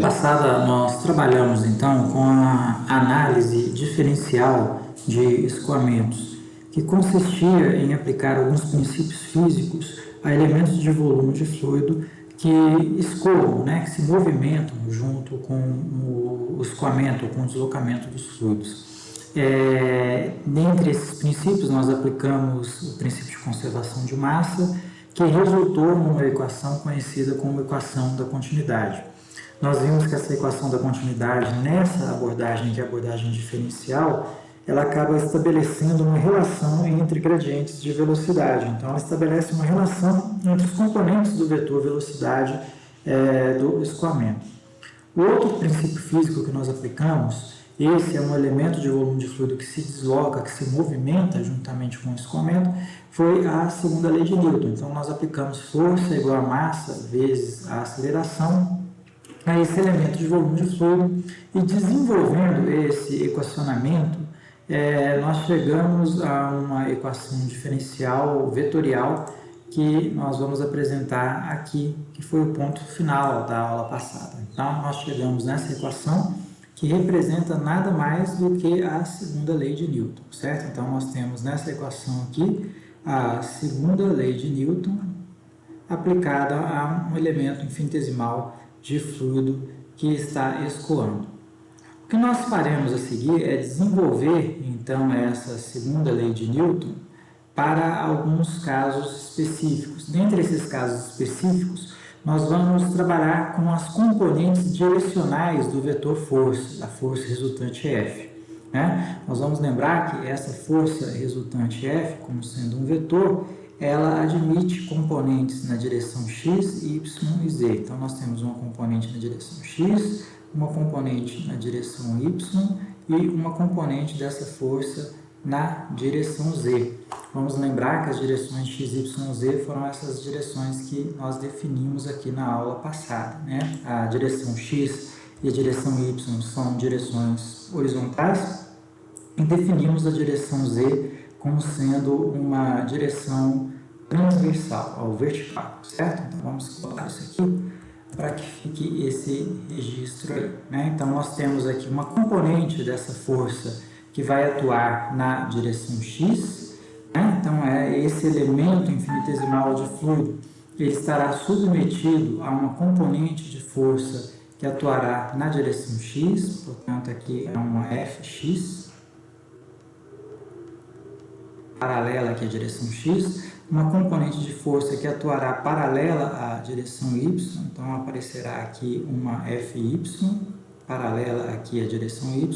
Passada, nós trabalhamos então com a análise diferencial de escoamentos, que consistia em aplicar alguns princípios físicos a elementos de volume de fluido que escoam, que se movimentam junto com o escoamento, com o deslocamento dos fluidos. Dentre esses princípios, nós aplicamos o princípio de conservação de massa, que resultou numa equação conhecida como equação da continuidade. Nós vimos que essa equação da continuidade, nessa abordagem, que é a abordagem diferencial, ela acaba estabelecendo uma relação entre gradientes de velocidade. Então, ela estabelece uma relação entre os componentes do vetor velocidade do escoamento. O outro princípio físico que nós aplicamos, esse é um elemento de volume de fluido que se desloca, que se movimenta juntamente com o escoamento, foi a segunda lei de Newton. Então, nós aplicamos força igual a massa vezes a aceleração a esse elemento de volume de fluido, e desenvolvendo esse equacionamento, nós chegamos a uma equação diferencial vetorial que nós vamos apresentar aqui, que foi o ponto final da aula passada. Então, nós chegamos nessa equação que representa nada mais do que a segunda lei de Newton, certo? Então, nós temos nessa equação aqui a segunda lei de Newton aplicada a um elemento infinitesimal de fluido que está escoando. O que nós faremos a seguir é desenvolver, então, essa segunda lei de Newton para alguns casos específicos. Dentre esses casos específicos, nós vamos trabalhar com as componentes direcionais do vetor força, da força resultante F. Nós vamos lembrar que essa força resultante F, como sendo um vetor, ela admite componentes na direção x, y e z. Então, nós temos uma componente na direção x, uma componente na direção y e uma componente dessa força na direção z. Vamos lembrar que as direções x, y e z foram essas direções que nós definimos aqui na aula passada. A direção x e a direção y são direções horizontais e definimos a direção z como sendo uma direção transversal ao vertical, certo? Então, vamos colocar isso aqui para que fique esse registro aí. Então, nós temos aqui uma componente dessa força que vai atuar na direção x. Então, esse elemento infinitesimal de fluido, ele estará submetido a uma componente de força que atuará na direção x, portanto, aqui é uma Fx, paralela aqui à direção x, uma componente de força que atuará paralela à direção y, então aparecerá aqui uma Fy, paralela aqui à direção y,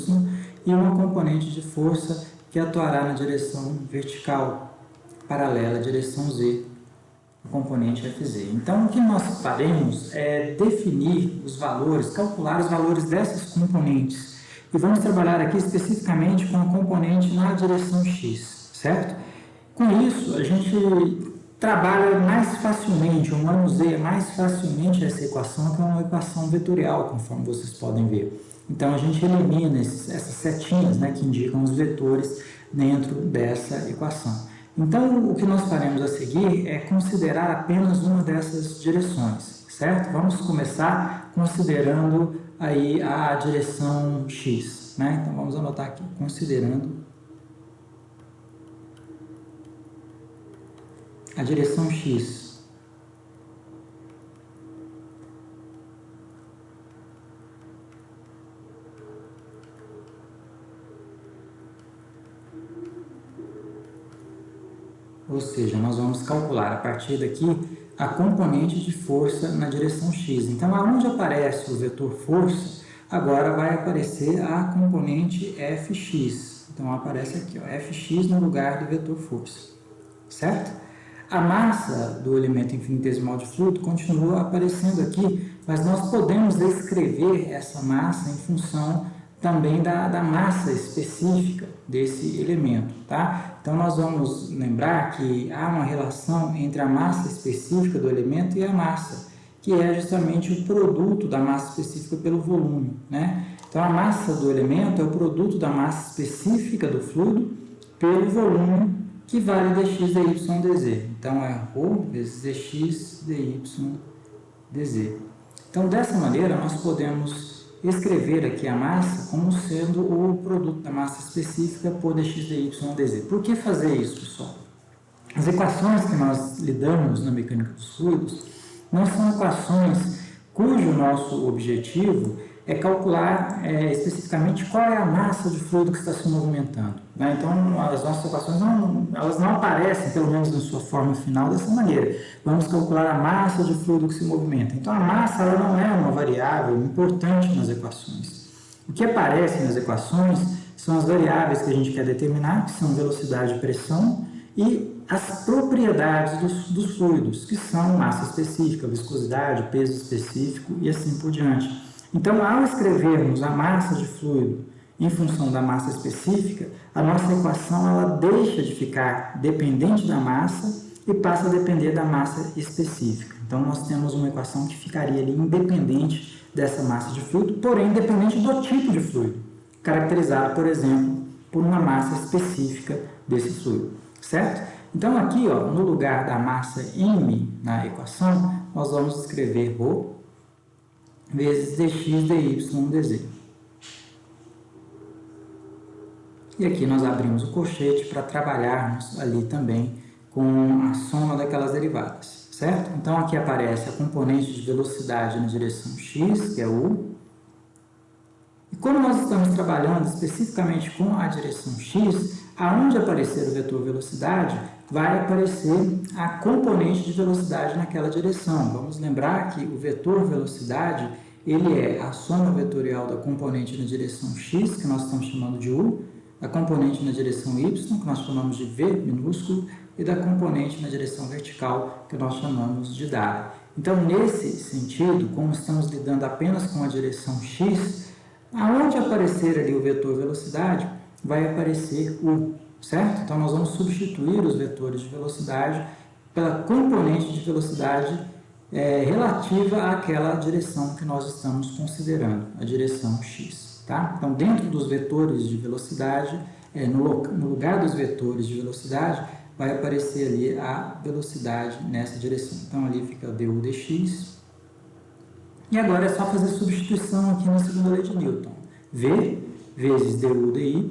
e uma componente de força que atuará na direção vertical, paralela à direção z, a componente Fz. Então, o que nós faremos é definir os valores, calcular os valores dessas componentes, e vamos trabalhar aqui especificamente com a componente na direção x. Certo? Com isso, a gente trabalha mais facilmente, ou manuseia mais facilmente essa equação, que é uma equação vetorial, conforme vocês podem ver. Então, a gente elimina essas setinhas que indicam os vetores dentro dessa equação. Então, o que nós faremos a seguir é considerar apenas uma dessas direções, certo? Vamos começar considerando aí a direção x. Então, vamos anotar aqui, considerando a direção x. Ou seja, nós vamos calcular a partir daqui a componente de força na direção x. Então, aonde aparece o vetor força, agora vai aparecer a componente Fx. Então, aparece aqui, Fx no lugar do vetor força. Certo? A massa do elemento infinitesimal de fluido continua aparecendo aqui, mas nós podemos descrever essa massa em função também da massa específica desse elemento, tá? Então, nós vamos lembrar que há uma relação entre a massa específica do elemento e a massa, que é justamente o produto da massa específica pelo volume, Então, a massa do elemento é o produto da massa específica do fluido pelo volume, que vale dx, dy, dz. Então, é ρ vezes dx, dy, dz. Então, dessa maneira, nós podemos escrever aqui a massa como sendo o produto da massa específica por dx dy dz. Por que fazer isso, pessoal? As equações que nós lidamos na mecânica dos fluidos não são equações cujo nosso objetivo é calcular especificamente qual é a massa de fluido que está se movimentando, né? Então, as nossas equações elas não aparecem, pelo menos na sua forma final, dessa maneira. Vamos calcular a massa de fluido que se movimenta. Então, a massa ela não é uma variável importante nas equações. O que aparece nas equações são as variáveis que a gente quer determinar, que são velocidade e pressão, e as propriedades dos fluidos, que são massa específica, viscosidade, peso específico e assim por diante. Então, ao escrevermos a massa de fluido em função da massa específica, a nossa equação ela deixa de ficar dependente da massa e passa a depender da massa específica. Então, nós temos uma equação que ficaria ali independente dessa massa de fluido, porém independente do tipo de fluido, caracterizado, por exemplo, por uma massa específica desse fluido, certo? Então, aqui, ó, no lugar da massa m na equação, nós vamos escrever ρ vezes dx dy dz. E aqui nós abrimos o colchete para trabalharmos ali também com a soma daquelas derivadas, certo? Então, aqui aparece a componente de velocidade na direção x, que é u. E como nós estamos trabalhando especificamente com a direção x, aonde aparecer o vetor velocidade, vai aparecer a componente de velocidade naquela direção. Vamos lembrar que o vetor velocidade, ele é a soma vetorial da componente na direção x, que nós estamos chamando de u, da componente na direção y, que nós chamamos de v minúsculo, e da componente na direção vertical, que nós chamamos de w. Então, nesse sentido, como estamos lidando apenas com a direção x, aonde aparecer ali o vetor velocidade, vai aparecer u, certo? Então, nós vamos substituir os vetores de velocidade pela componente de velocidade relativa àquela direção que nós estamos considerando, a direção x, tá? Então, dentro dos vetores de velocidade, no lugar dos vetores de velocidade, vai aparecer ali a velocidade nessa direção. Então, ali fica du dx. E agora é só fazer substituição aqui na segunda lei de Newton. V vezes du dy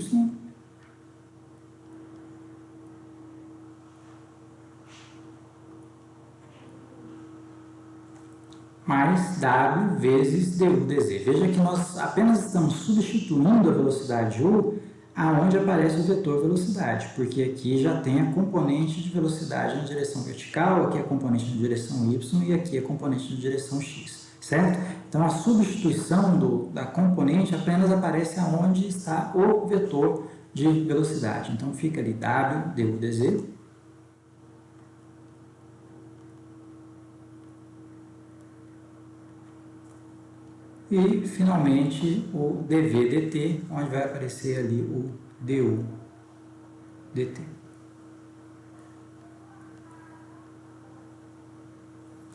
mais w vezes du dz. Veja que nós apenas estamos substituindo a velocidade u aonde aparece o vetor velocidade, porque aqui já tem a componente de velocidade na direção vertical, aqui a componente na direção y e aqui a componente na direção x, certo? Então, a substituição da componente apenas aparece aonde está o vetor de velocidade. Então, fica ali w du dz e, finalmente, o dv dt, onde vai aparecer ali o du dt.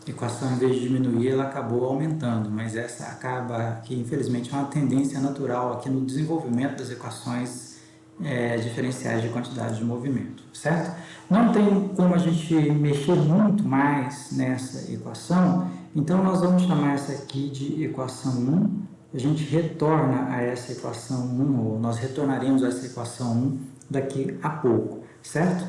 A equação, em vez de diminuir, ela acabou aumentando, mas essa acaba, que infelizmente é uma tendência natural aqui no desenvolvimento das equações diferenciais de quantidade de movimento, certo? Não tem como a gente mexer muito mais nessa equação, então nós vamos chamar essa aqui de equação 1, a gente retorna a essa equação 1, ou nós retornaremos a essa equação 1 daqui a pouco, certo?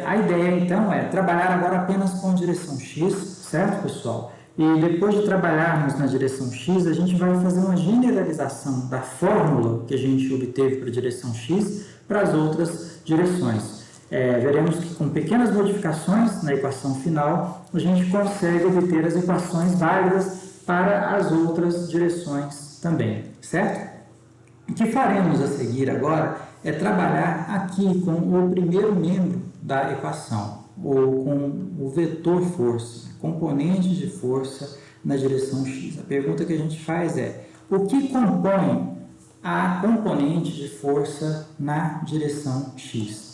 A ideia, então, é trabalhar agora apenas com a direção x, certo, pessoal? E depois de trabalharmos na direção x, a gente vai fazer uma generalização da fórmula que a gente obteve para a direção x para as outras direções. Veremos que com pequenas modificações na equação final, a gente consegue obter as equações válidas para as outras direções também, certo? O que faremos a seguir agora é trabalhar aqui com o primeiro membro da equação, ou com o vetor força, componente de força na direção x. A pergunta que a gente faz é: o que compõe a componente de força na direção x?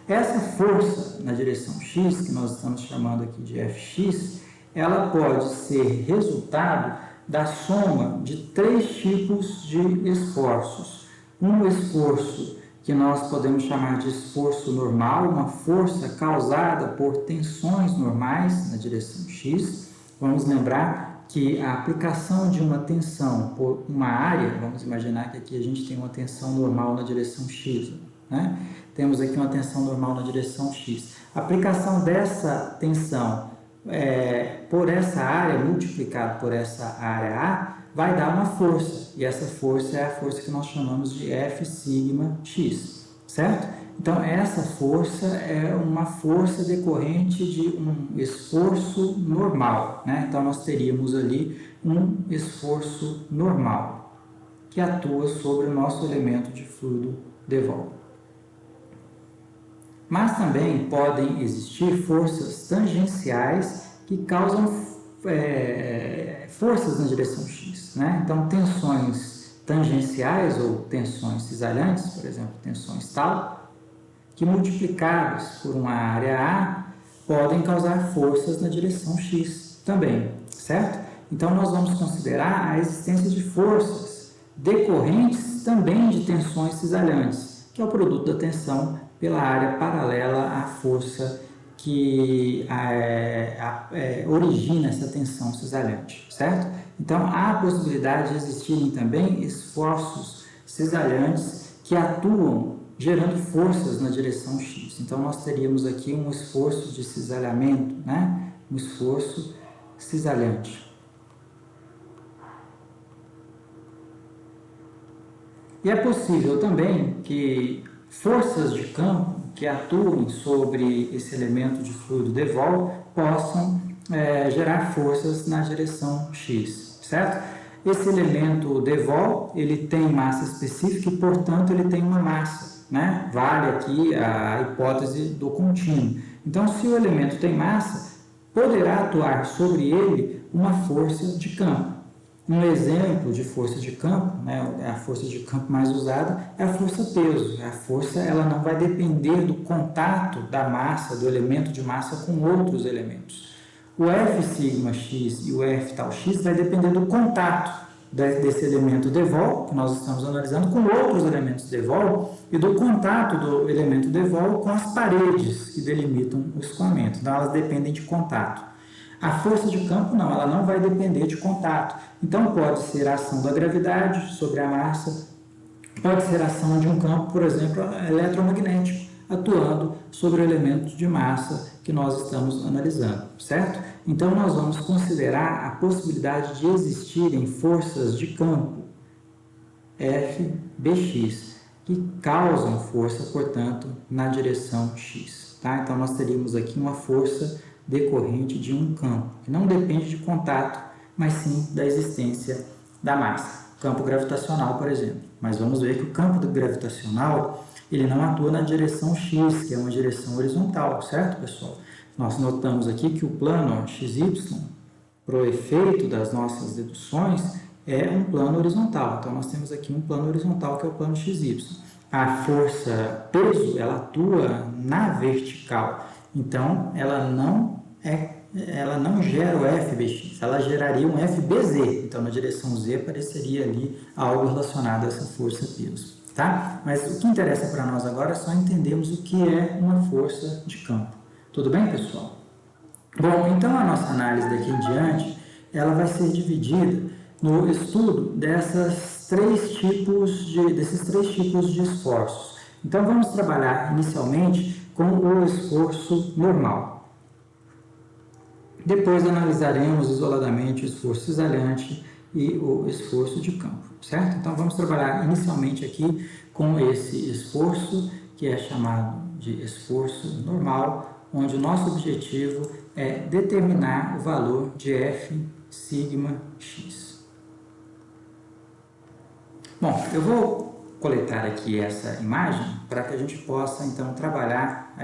Essa força na direção x, que nós estamos chamando aqui de Fx, ela pode ser resultado da soma de três tipos de esforços. Um esforço que nós podemos chamar de esforço normal, uma força causada por tensões normais na direção x. Vamos lembrar que a aplicação de uma tensão por uma área, vamos imaginar que aqui a gente tem uma tensão normal na direção x, né? Temos aqui uma tensão normal na direção x. A aplicação dessa tensão por essa área multiplicado por essa área A vai dar uma força, e essa força é a força que nós chamamos de F sigma x, certo? Então, essa força é uma força decorrente de um esforço normal, né? Então, nós teríamos ali um esforço normal que atua sobre o nosso elemento de fluido Devol. Mas também podem existir forças tangenciais que causam forças na direção x, né? Então, tensões tangenciais ou tensões cisalhantes, por exemplo, tensões tal, que multiplicadas por uma área A podem causar forças na direção x também, certo? Então, nós vamos considerar a existência de forças decorrentes também de tensões cisalhantes, que é o produto da tensão pela área paralela à força que origina essa tensão cisalhante, certo? Então, há a possibilidade de existirem também esforços cisalhantes que atuam gerando forças na direção x. Então, nós teríamos aqui um esforço de cisalhamento, né? Um esforço cisalhante. E é possível também que forças de campo que atuem sobre esse elemento de fluido Devol possam gerar forças na direção x, certo? Esse elemento Devol, ele tem massa específica e, portanto, ele tem uma massa, né? Vale aqui a hipótese do contínuo. Então, se o elemento tem massa, poderá atuar sobre ele uma força de campo. Um exemplo de força de campo, né, a força de campo mais usada, é a força-peso. A força ela não vai depender do contato da massa, do elemento de massa com outros elementos. O F sigma x e o F tal x vai depender do contato desse elemento Devol, que nós estamos analisando, com outros elementos Devol, e do contato do elemento Devol com as paredes que delimitam o escoamento. Então, elas dependem de contato. A força de campo não, ela não vai depender de contato. Então, pode ser a ação da gravidade sobre a massa, pode ser a ação de um campo, por exemplo, eletromagnético, atuando sobre o elemento de massa que nós estamos analisando, certo? Então, nós vamos considerar a possibilidade de existirem forças de campo FBX, que causam força, portanto, na direção x. Tá? Então, nós teríamos aqui uma força decorrente de um campo, que não depende de contato, mas sim da existência da massa. Campo gravitacional, por exemplo. Mas vamos ver que o campo gravitacional ele não atua na direção x, que é uma direção horizontal, certo, pessoal? Nós notamos aqui que o plano XY, para o efeito das nossas deduções, é um plano horizontal. Então, nós temos aqui um plano horizontal, que é o plano XY. A força peso, ela atua na vertical. Então, ela não gera o FBX, ela geraria um FBZ. Então, na direção Z apareceria ali algo relacionado a essa força peso, tá? Mas o que interessa para nós agora é só entendermos o que é uma força de campo. Tudo bem, pessoal? Bom, então a nossa análise daqui em diante, ela vai ser dividida no estudo desses três tipos de esforços. Então, vamos trabalhar inicialmente com o esforço normal. Depois analisaremos isoladamente o esforço cisalhante e o esforço de campo, certo? Então, vamos trabalhar inicialmente aqui com esse esforço, que é chamado de esforço normal, onde o nosso objetivo é determinar o valor de F sigma x. Bom, eu vou coletar aqui essa imagem para que a gente possa, então, trabalhar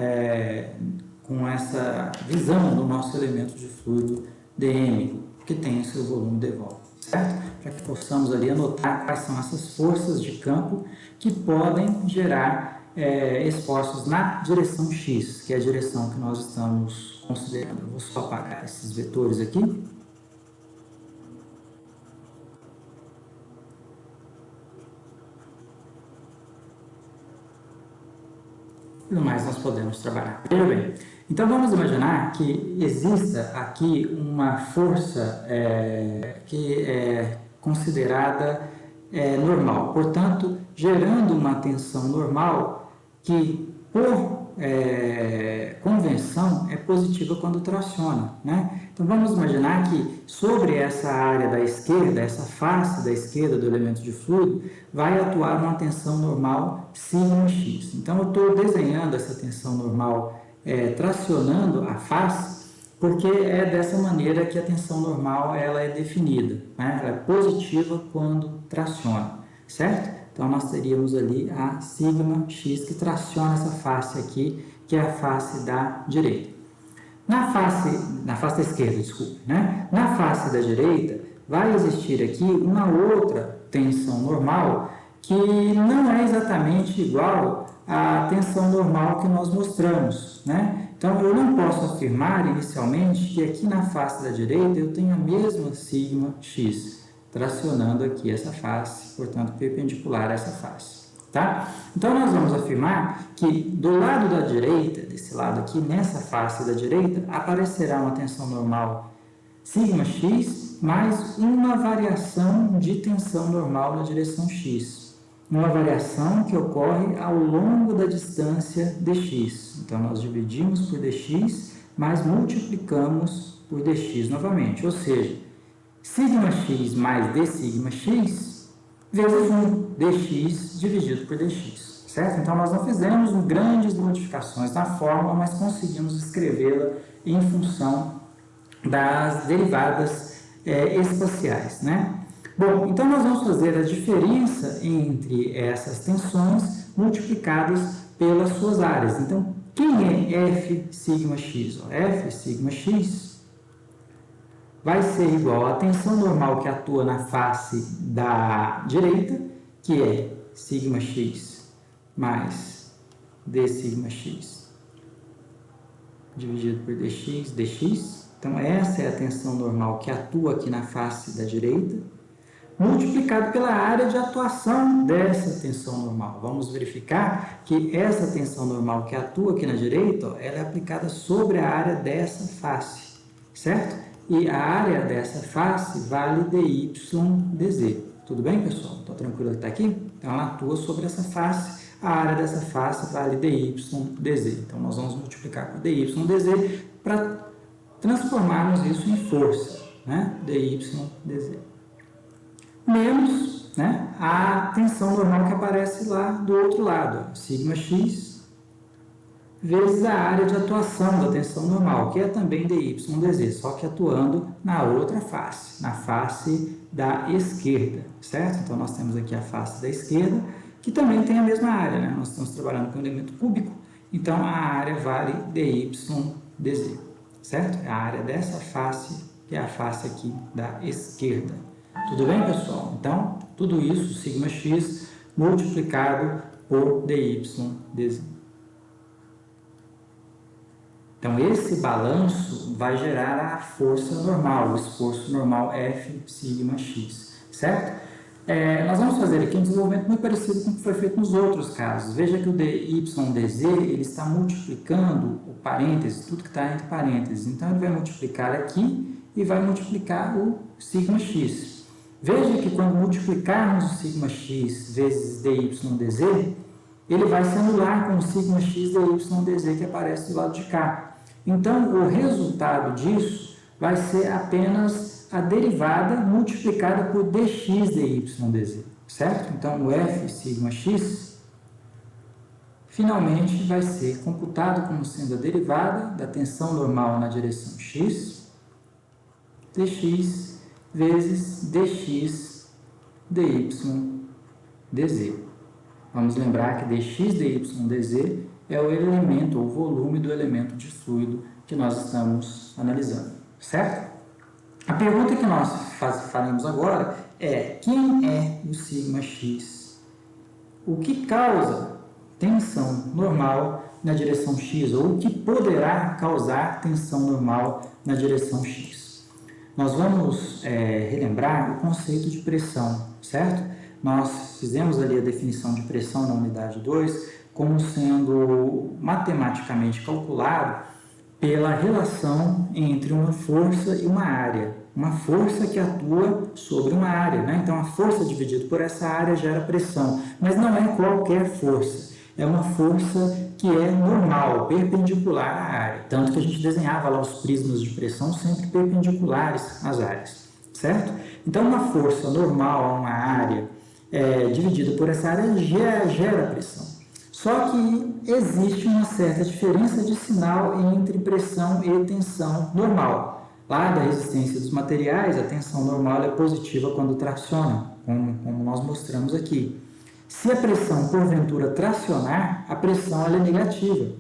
com essa visão do nosso elemento de fluido dm, que tem o seu volume Devol, certo? Para que possamos ali anotar quais são essas forças de campo que podem gerar esforços na direção x, que é a direção que nós estamos considerando. Eu vou só apagar esses vetores aqui. E no mais nós podemos trabalhar. Veja bem, Então vamos imaginar que exista aqui uma força que é considerada normal, portanto, gerando uma tensão normal que, por convenção, é positiva quando traciona, né? Então vamos imaginar que sobre essa área da esquerda, essa face da esquerda do elemento de fluido, vai atuar uma tensão normal σx. Então eu estou desenhando essa tensão normal tracionando a face, porque é dessa maneira que a tensão normal ela é definida, né? Ela é positiva quando traciona, certo? Então nós teríamos ali a σx que traciona essa face aqui, que é a face da direita. Na face da esquerda, desculpe, né? Na face da direita vai existir aqui uma outra tensão normal que não é exatamente igual à tensão normal que nós mostramos, né? Então, eu não posso afirmar inicialmente que aqui na face da direita eu tenho a mesma σx, tracionando aqui essa face, portanto, perpendicular a essa face, tá? Então, nós vamos afirmar que do lado da direita, desse lado aqui, nessa face da direita, aparecerá uma tensão normal σx mais uma variação de tensão normal na direção x. Uma variação que ocorre ao longo da distância dx. Então, nós dividimos por dx, mas multiplicamos por dx novamente. Ou seja, σx mais d σx vezes 1, dx dividido por dx. Certo? Então, nós não fizemos grandes modificações na fórmula, mas conseguimos escrevê-la em função das derivadas espaciais, né? Bom, então nós vamos fazer a diferença entre essas tensões multiplicadas pelas suas áreas. Então, quem é f sigma x? F sigma x vai ser igual à tensão normal que atua na face da direita, que é sigma x mais d sigma x dividido por dx. Então, essa é a tensão normal que atua aqui na face da direita, multiplicado pela área de atuação dessa tensão normal. Vamos verificar que essa tensão normal que atua aqui na direita, ela é aplicada sobre a área dessa face, certo? E a área dessa face vale dy dz. Tudo bem, pessoal? Estou tranquilo que está aqui? Então, ela atua sobre essa face, a área dessa face vale dy dz. Então, nós vamos multiplicar por dy dz para transformarmos isso em força, né? dy dz. Menos, né, a tensão normal que aparece lá do outro lado, sigma x vezes a área de atuação da tensão normal, que é também dy dz, só que atuando na outra face, na face da esquerda, certo? Então, nós temos aqui a face da esquerda, que também tem a mesma área, né? Nós estamos trabalhando com um elemento cúbico, então a área vale dy dz, certo? É a área dessa face, que é a face aqui da esquerda. Tudo bem, pessoal? Então, tudo isso, sigma x, multiplicado por dy dz. Então, esse balanço vai gerar a força normal, o esforço normal F sigma x, certo? Nós vamos fazer aqui um desenvolvimento muito parecido com o que foi feito nos outros casos. Veja que o dy dz ele está multiplicando o parêntese, tudo que está entre parênteses. Então, ele vai multiplicar aqui e vai multiplicar o sigma x. Veja que quando multiplicarmos o sigma x vezes dy dz, ele vai se anular com o sigma x dy dz que aparece do lado de cá. Então, o resultado disso vai ser apenas a derivada multiplicada por dx dy dz, certo? Então, o f sigma x finalmente vai ser computado como sendo a derivada da tensão normal na direção x, dx vezes dx dy dz. Vamos lembrar que dx dy dz é o elemento, ou volume do elemento de fluido que nós estamos analisando, certo? A pergunta que nós faremos agora é: quem é o sigma x? O que causa tensão normal na direção x, ou o que poderá causar tensão normal na direção x? Nós vamos relembrar o conceito de pressão, certo? Nós fizemos ali a definição de pressão na unidade 2 como sendo matematicamente calculado pela relação entre uma força e uma área. Uma força que atua sobre uma área, né? Então, a força dividida por essa área gera pressão, mas não é qualquer força. É uma força que é normal, perpendicular à área. Tanto que a gente desenhava lá os prismas de pressão sempre perpendiculares às áreas, certo? Então, uma força normal a uma área dividida por essa área gera pressão. Só que existe uma certa diferença de sinal entre pressão e tensão normal. Lá da resistência dos materiais, a tensão normal é positiva quando traciona, como nós mostramos aqui. Se a pressão, porventura, tracionar, a pressão é negativa.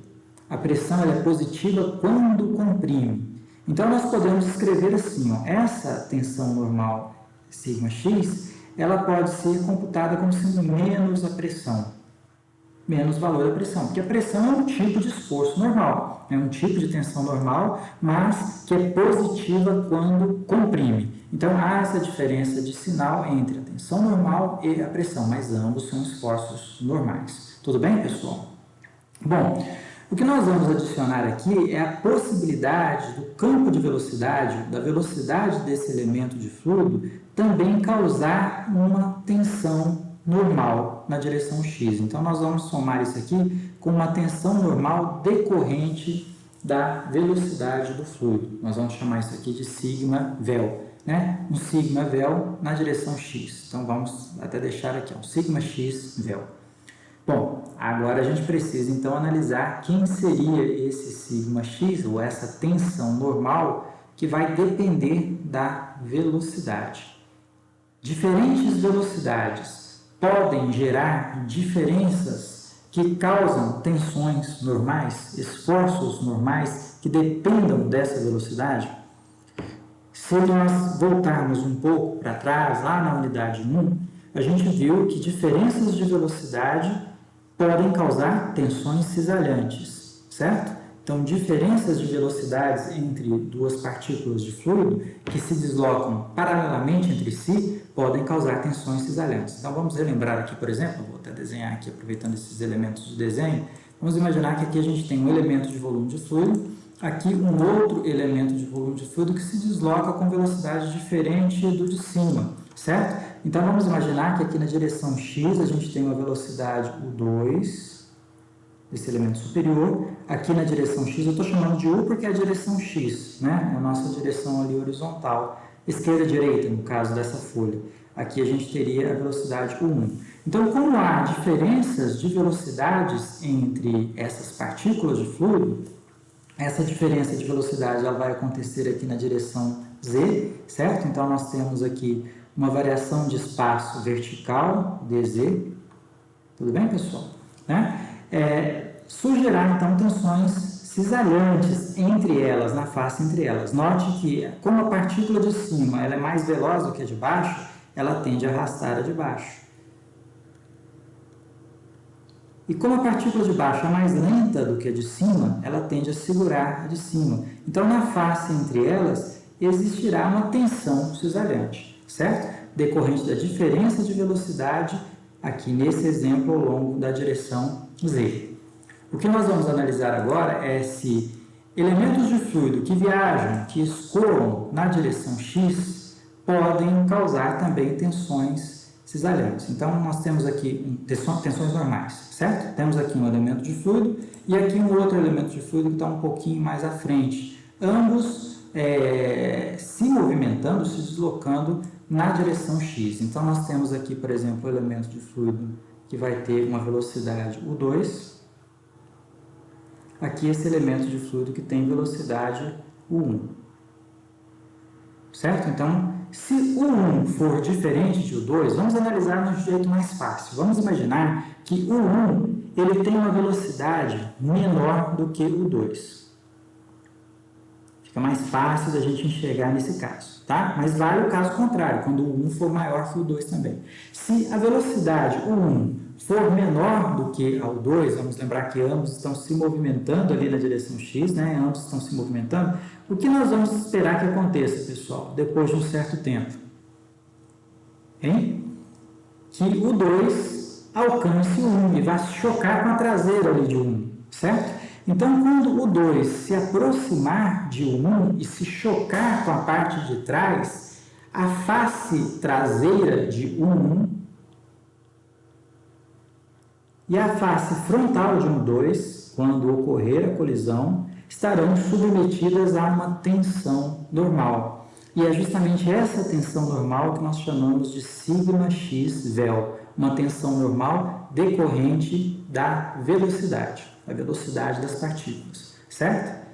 A pressão é positiva quando comprime. Então, nós podemos escrever assim, ó, essa tensão normal σx, ela pode ser computada como sendo menos a pressão, menos valor da pressão, porque a pressão é um tipo de esforço normal, é um tipo de tensão normal, mas que é positiva quando comprime. Então, há essa diferença de sinal entre a tensão normal e a pressão, mas ambos são esforços normais. Tudo bem, pessoal? Bom, o que nós vamos adicionar aqui é a possibilidade do campo de velocidade, da velocidade desse elemento de fluido, também causar uma tensão normal na direção x. Então, nós vamos somar isso aqui com uma tensão normal decorrente da velocidade do fluido. Nós vamos chamar isso aqui de sigma vel, né? Um sigma vel na direção x. Então, vamos até deixar aqui, um sigma x vel. Bom, agora a gente precisa então analisar quem seria esse sigma x, ou essa tensão normal, que vai depender da velocidade. Diferentes velocidades podem gerar diferenças que causam tensões normais, esforços normais que dependam dessa velocidade. Se nós voltarmos um pouco para trás, lá na unidade 1, a gente viu que diferenças de velocidade podem causar tensões cisalhantes, certo? Então, diferenças de velocidades entre duas partículas de fluido que se deslocam paralelamente entre si podem causar tensões cisalhantes. Então, vamos relembrar aqui, por exemplo, vou até desenhar aqui, aproveitando esses elementos de desenho, vamos imaginar que aqui a gente tem um elemento de volume de fluido, aqui um outro elemento de volume de fluido que se desloca com velocidade diferente do de cima, certo? Então, vamos imaginar que aqui na direção x a gente tem uma velocidade U2, desse elemento superior. Aqui na direção x, eu estou chamando de U porque é a direção x, né? É a nossa direção ali horizontal, esquerda e direita, no caso dessa folha. Aqui a gente teria a velocidade U1. Então, como há diferenças de velocidades entre essas partículas de fluido, essa diferença de velocidade ela vai acontecer aqui na direção z, certo? Então, nós temos aqui uma variação de espaço vertical, dz. Tudo bem, pessoal? Né? Surgirá, então, tensões cisalhantes entre elas, na face entre elas. Note que, como a partícula de cima ela é mais veloz do que a de baixo, ela tende a arrastar a de baixo. E como a partícula de baixo é mais lenta do que a de cima, ela tende a segurar a de cima. Então, na face entre elas, existirá uma tensão cisalhante, certo? Decorrente da diferença de velocidade, aqui nesse exemplo, ao longo da direção z. O que nós vamos analisar agora é se elementos de fluido que viajam, que escoam na direção x, podem causar também tensões cisalhantes. Então, nós temos aqui tensões normais, certo? Temos aqui um elemento de fluido e aqui um outro elemento de fluido que está um pouquinho mais à frente. Ambos se movimentando, se deslocando na direção x. Então, nós temos aqui, por exemplo, o elemento de fluido que vai ter uma velocidade U2. Aqui esse elemento de fluido que tem velocidade U1. Certo? Então, se U1 for diferente de U2, vamos analisar no jeito mais fácil. Vamos imaginar que U1 ele tem uma velocidade menor do que U2. Fica mais fácil da gente enxergar nesse caso, tá? Mas vale o caso contrário, quando o 1 for maior que o 2 também. Se a velocidade U1 for menor do que a U2, vamos lembrar que ambos estão se movimentando ali na direção x, né? Ambos estão se movimentando. O que nós vamos esperar que aconteça, pessoal, depois de um certo tempo? Hein? Que o 2 alcance o 1 e vá se chocar com a traseira ali de 1, certo? Então, quando o 2 se aproximar de 1 e se chocar com a parte de trás, a face traseira de 1 e a face frontal de 2, quando ocorrer a colisão, estarão submetidas a uma tensão normal. E é justamente essa tensão normal que nós chamamos de σx véu, uma tensão normal decorrente da velocidade, a velocidade das partículas, certo?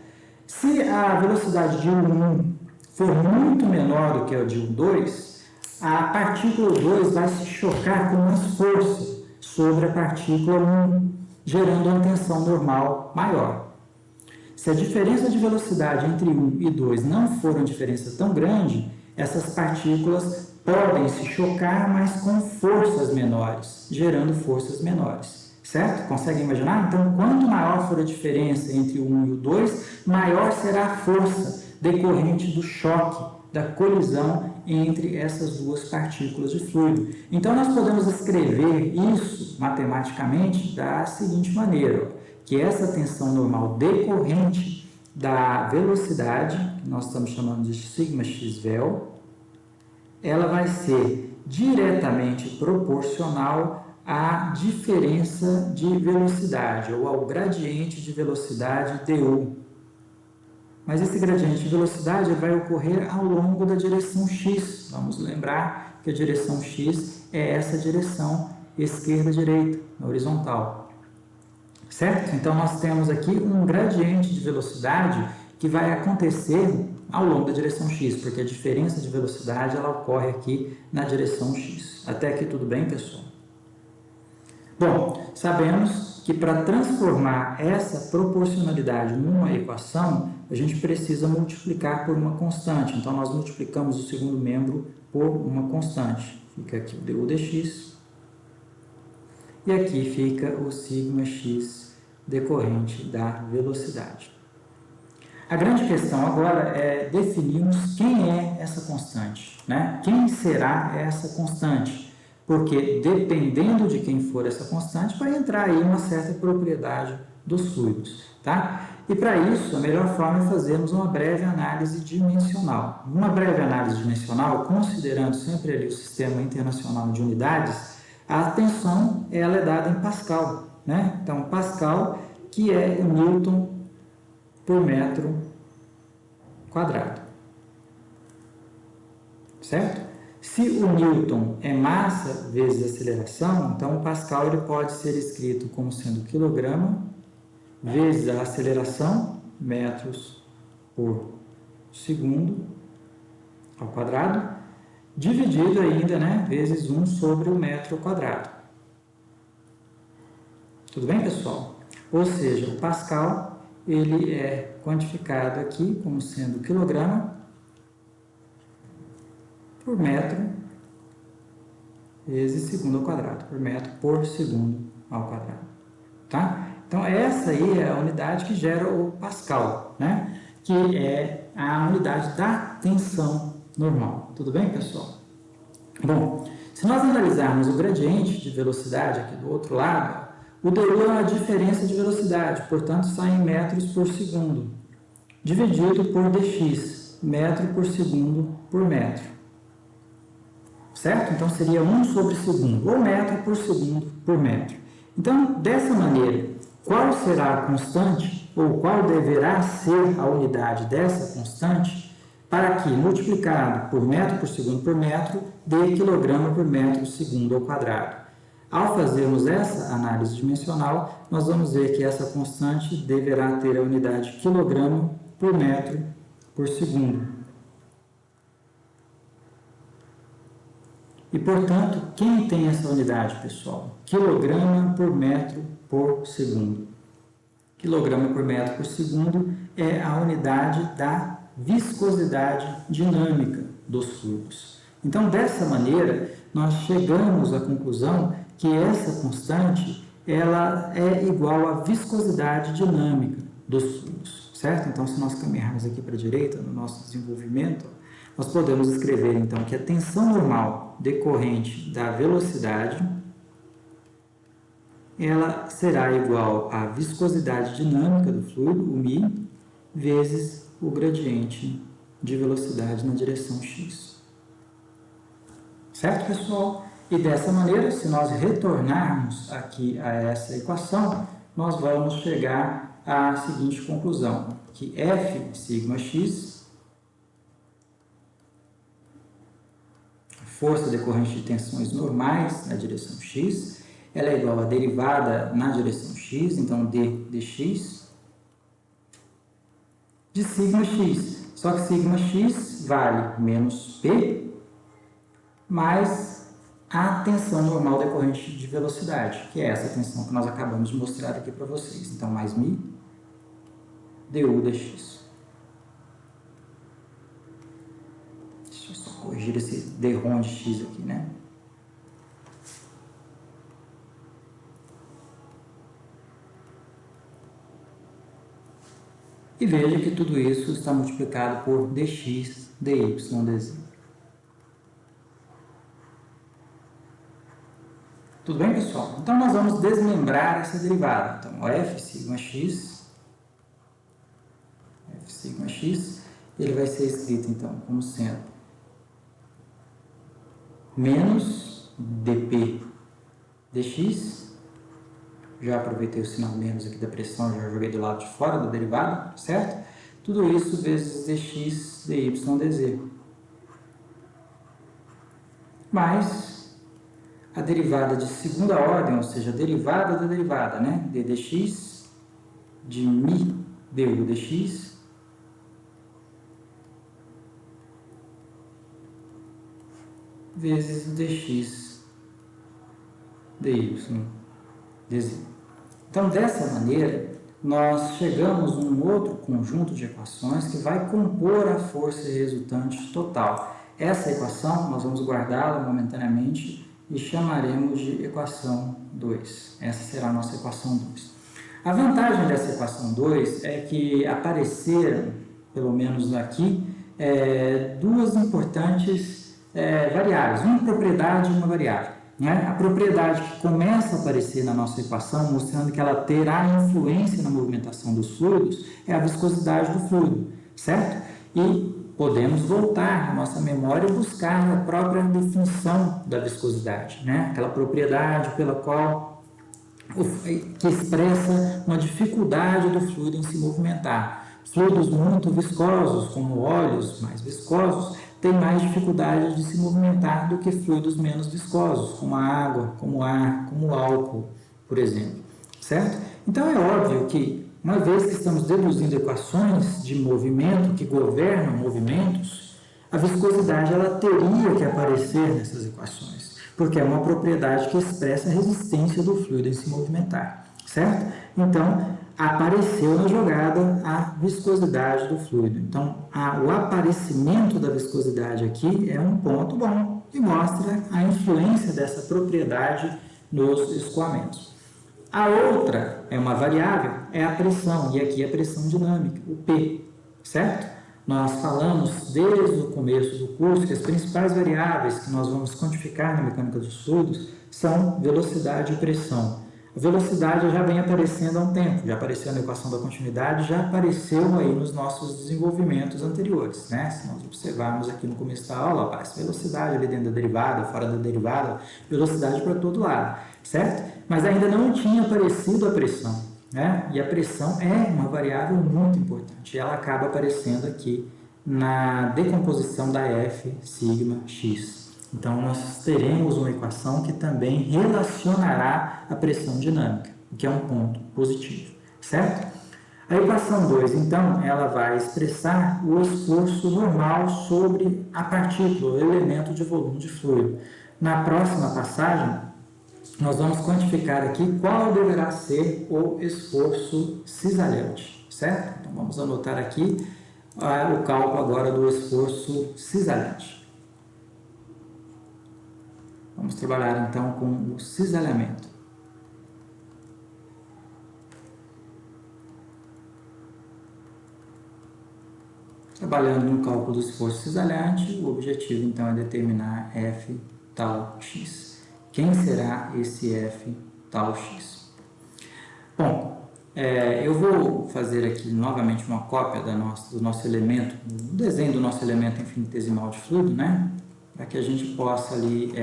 Se a velocidade de 1 for muito menor do que a de 2, a partícula 2 vai se chocar com mais força sobre a partícula 1, gerando uma tensão normal maior. Se a diferença de velocidade entre 1 e 2 não for uma diferença tão grande, essas partículas podem se chocar, mas com forças menores, gerando forças menores, certo? Conseguem imaginar? Então, quanto maior for a diferença entre o 1 e o 2, maior será a força decorrente do choque, da colisão entre essas duas partículas de fluido. Então, nós podemos escrever isso matematicamente da seguinte maneira, que essa tensão normal decorrente da velocidade, que nós estamos chamando de σx véu, ela vai ser diretamente proporcional à diferença de velocidade, ou ao gradiente de velocidade du. Mas esse gradiente de velocidade vai ocorrer ao longo da direção x. Vamos lembrar que a direção x é essa direção esquerda-direita, na horizontal. Certo? Então, nós temos aqui um gradiente de velocidade que vai acontecer ao longo da direção x, porque a diferença de velocidade ela ocorre aqui na direção x. Até aqui tudo bem, pessoal? Bom, sabemos que para transformar essa proporcionalidade numa equação, a gente precisa multiplicar por uma constante. Então, nós multiplicamos o segundo membro por uma constante. Fica aqui o du dx. E aqui fica o σx decorrente da velocidade. A grande questão agora é definirmos quem é essa constante, né? Quem será essa constante? Porque dependendo de quem for essa constante, vai entrar aí uma certa propriedade dos fluidos, tá? E para isso, a melhor forma é fazermos uma breve análise dimensional. Uma breve análise dimensional, considerando sempre ali o Sistema Internacional de Unidades, a tensão ela é dada em Pascal, né? Então, Pascal, que é o Newton por metro quadrado, certo? Se o Newton é massa vezes aceleração, então o Pascal ele pode ser escrito como sendo quilograma vezes a aceleração, metros por segundo ao quadrado, dividido ainda, né, vezes 1 sobre o metro quadrado. Tudo bem, pessoal? Ou seja, o Pascal ele é quantificado aqui como sendo quilograma por metro vezes segundo ao quadrado, por metro por segundo ao quadrado, tá? Então, essa aí é a unidade que gera o Pascal, né? Que é a unidade da tensão normal. Tudo bem, pessoal? Bom, se nós analisarmos o gradiente de velocidade aqui do outro lado, o du é uma diferença de velocidade, portanto, sai em metros por segundo, dividido por dx, metro por segundo por metro. Certo? Então, seria 1 sobre segundo, ou metro por segundo por metro. Então, dessa maneira, qual será a constante, ou qual deverá ser a unidade dessa constante, para que, multiplicado por metro por metro, dê quilograma por metro segundo ao quadrado. Ao fazermos essa análise dimensional, nós vamos ver que essa constante deverá ter a unidade quilograma por metro por segundo. E, portanto, quem tem essa unidade, pessoal? Quilograma por metro por segundo. Quilograma por metro por segundo é a unidade da viscosidade dinâmica dos fluidos. Então, dessa maneira, nós chegamos à conclusão que essa constante ela é igual à viscosidade dinâmica dos fluidos, certo? Então, se nós caminharmos aqui para a direita, no nosso desenvolvimento, nós podemos escrever, então, que a tensão normal decorrente da velocidade ela será igual à viscosidade dinâmica do fluido, o μ, vezes o gradiente de velocidade na direção x. Certo, pessoal? E dessa maneira, se nós retornarmos aqui a essa equação, nós vamos chegar à seguinte conclusão, que F sigma x, a força decorrente de tensões normais na direção x, ela é igual à derivada na direção x, então d dx, de sigma x. Só que sigma x vale menos P, mais a tensão normal decorrente de velocidade, que é essa tensão que nós acabamos de mostrar aqui para vocês. Então, mais μ du dx. Deixa eu só corrigir esse d-rom de x aqui, né? E veja que tudo isso está multiplicado por dx, dy, dz. Tudo bem, pessoal? Então, nós vamos desmembrar essa derivada. Então, f sigma x, ele vai ser escrito, então, como sendo menos dp dx. Já aproveitei o sinal menos aqui da pressão, já joguei do lado de fora da derivada, certo? Tudo isso vezes dx, dy, dz. Mais a derivada de segunda ordem, ou seja, a derivada da derivada, né? d dx de μ du dx vezes dx dy dz. Então, dessa maneira, nós chegamos a um outro conjunto de equações que vai compor a força resultante total. Essa equação, nós vamos guardá-la momentaneamente e chamaremos de equação 2. Essa será a nossa equação 2. A vantagem dessa equação 2 é que apareceram, pelo menos aqui, duas importantes variáveis, uma propriedade e uma variável. A propriedade que começa a aparecer na nossa equação, mostrando que ela terá influência na movimentação dos fluidos, é a viscosidade do fluido, certo? E podemos voltar na nossa memória e buscar a própria definição da viscosidade, né? Aquela propriedade pela qual que expressa uma dificuldade do fluido em se movimentar. Fluidos muito viscosos, como óleos mais viscosos, têm mais dificuldade de se movimentar do que fluidos menos viscosos, como a água, como o ar, como o álcool, por exemplo. Certo? Então, é óbvio que, uma vez que estamos deduzindo equações de movimento que governam movimentos, a viscosidade ela teria que aparecer nessas equações, porque é uma propriedade que expressa a resistência do fluido em se movimentar. Certo? Então, apareceu na jogada a viscosidade do fluido. Então, o aparecimento da viscosidade aqui é um ponto bom e mostra a influência dessa propriedade nos escoamentos. A outra é uma variável, é a pressão, e aqui é a pressão dinâmica, o P, certo? Nós falamos desde o começo do curso que as principais variáveis que nós vamos quantificar na mecânica dos fluidos são velocidade e pressão. A velocidade já vem aparecendo há um tempo, já apareceu na equação da continuidade, já apareceu aí nos nossos desenvolvimentos anteriores, né? Se nós observarmos aqui no começo da aula, aparece velocidade ali dentro da derivada, fora da derivada, velocidade para todo lado, certo? Mas ainda não tinha aparecido a pressão, né? E a pressão é uma variável muito importante, ela acaba aparecendo aqui na decomposição da F sigma x. Então, nós teremos uma equação que também relacionará a pressão dinâmica, o que é um ponto positivo, certo? A equação 2, então, ela vai expressar o esforço normal sobre a partícula, o elemento de volume de fluido. Na próxima passagem, nós vamos quantificar aqui qual deverá ser o esforço cisalhante, certo? Então, vamos anotar aqui o cálculo agora do esforço cisalhante. Vamos trabalhar então com o cisalhamento. Trabalhando no cálculo do esforço cisalhante, o objetivo então é determinar F tal x. Quem será esse F tal x? Bom, eu vou fazer aqui novamente uma cópia do nosso elemento, do desenho do nosso elemento infinitesimal de fluido, né? Para que a gente possa ali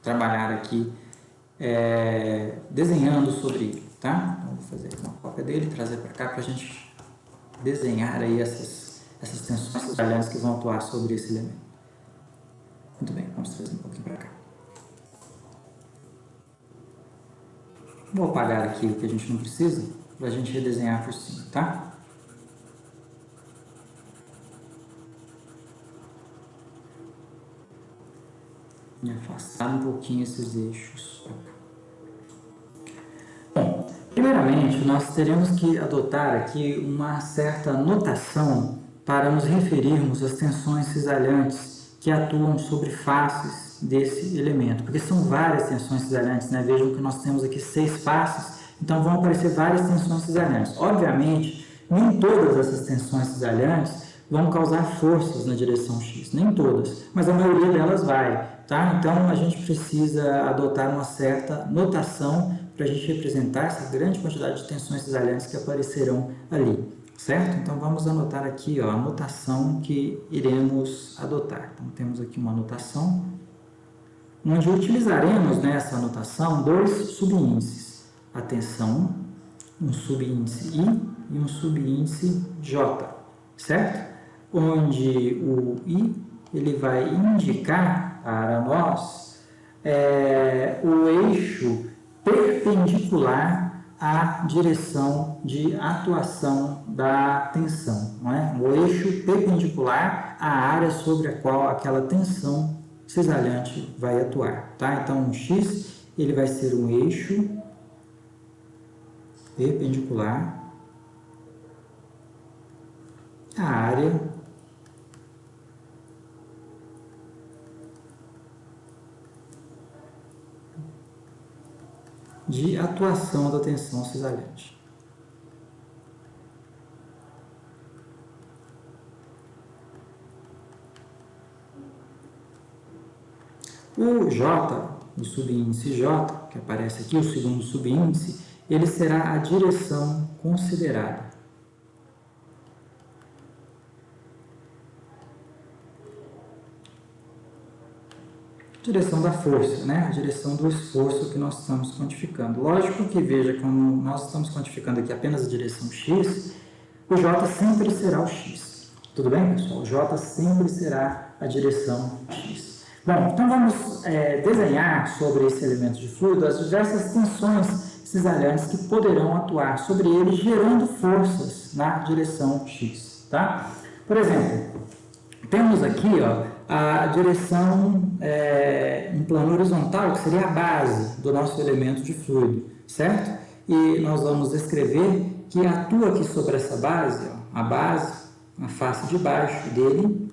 trabalhar aqui desenhando sobre ele, tá? Então, vou fazer aqui uma cópia dele, trazer para cá para a gente desenhar aí essas tensões trabalhantes que vão atuar sobre esse elemento. Muito bem, vamos trazer um pouquinho para cá. Vou apagar aqui o que a gente não precisa, para a gente redesenhar por cima, tá? E afastar um pouquinho esses eixos. Bom, primeiramente, nós teremos que adotar aqui uma certa notação para nos referirmos às tensões cisalhantes que atuam sobre faces desse elemento, porque são várias tensões cisalhantes, né? Vejam que nós temos aqui 6 faces, então vão aparecer várias tensões cisalhantes. Obviamente, nem todas essas tensões cisalhantes vão causar forças na direção X, nem todas, mas a maioria delas vai, tá? Então a gente precisa adotar uma certa notação para a gente representar essa grande quantidade de tensões cisalhantes que aparecerão ali, certo? Então vamos anotar aqui, ó, a notação que iremos adotar. Então temos aqui uma notação onde utilizaremos nessa anotação 2 subíndices, a tensão, um subíndice I e um subíndice J, certo? Onde o I ele vai indicar para nós o eixo perpendicular à direção de atuação da tensão, não é? O eixo perpendicular à área sobre a qual aquela tensão cisalhante vai atuar, tá? Então, o X ele vai ser um eixo perpendicular à área de atuação da tensão cisalhante. O J, o subíndice J, que aparece aqui, o segundo subíndice, ele será a direção considerada. Direção da força, né? A direção do esforço que nós estamos quantificando. Lógico que, veja, como nós estamos quantificando aqui apenas a direção X, o J sempre será o X. Tudo bem, pessoal? O J sempre será a direção X. Bom, então vamos desenhar sobre esse elemento de fluido as diversas tensões cisalhantes que poderão atuar sobre ele, gerando forças na direção X, tá? Por exemplo, temos aqui, ó, a direção em plano horizontal, que seria a base do nosso elemento de fluido, certo? E nós vamos descrever que atua aqui sobre essa base, ó, a base, a face de baixo dele,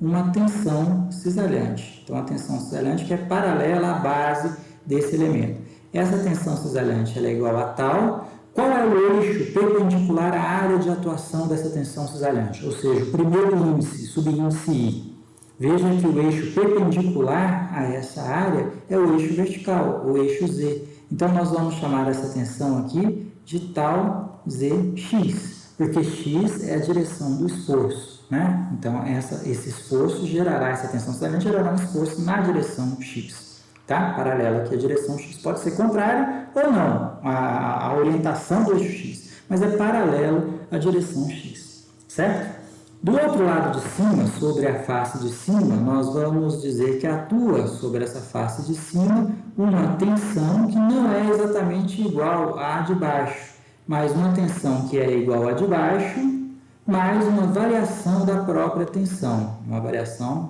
uma tensão cisalhante. Então, a tensão cisalhante que é paralela à base desse elemento. Essa tensão cisalhante ela é igual a tal. Qual é o eixo perpendicular à área de atuação dessa tensão cisalhante? Ou seja, o primeiro índice, subíndice I. Veja que o eixo perpendicular a essa área é o eixo vertical, o eixo Z. Então, nós vamos chamar essa tensão aqui de tal ZX, porque X é a direção do esforço, né? Então, esse esforço gerará, essa tensão cisalhante gerará um esforço na direção X, tá? Paralela aqui à direção X. Pode ser contrária ou não, a orientação do eixo X, mas é paralelo à direção X, certo? Do outro lado de cima, sobre a face de cima, nós vamos dizer que atua sobre essa face de cima uma tensão que não é exatamente igual à de baixo, mas uma tensão que é igual à de baixo, mais uma variação da própria tensão, uma variação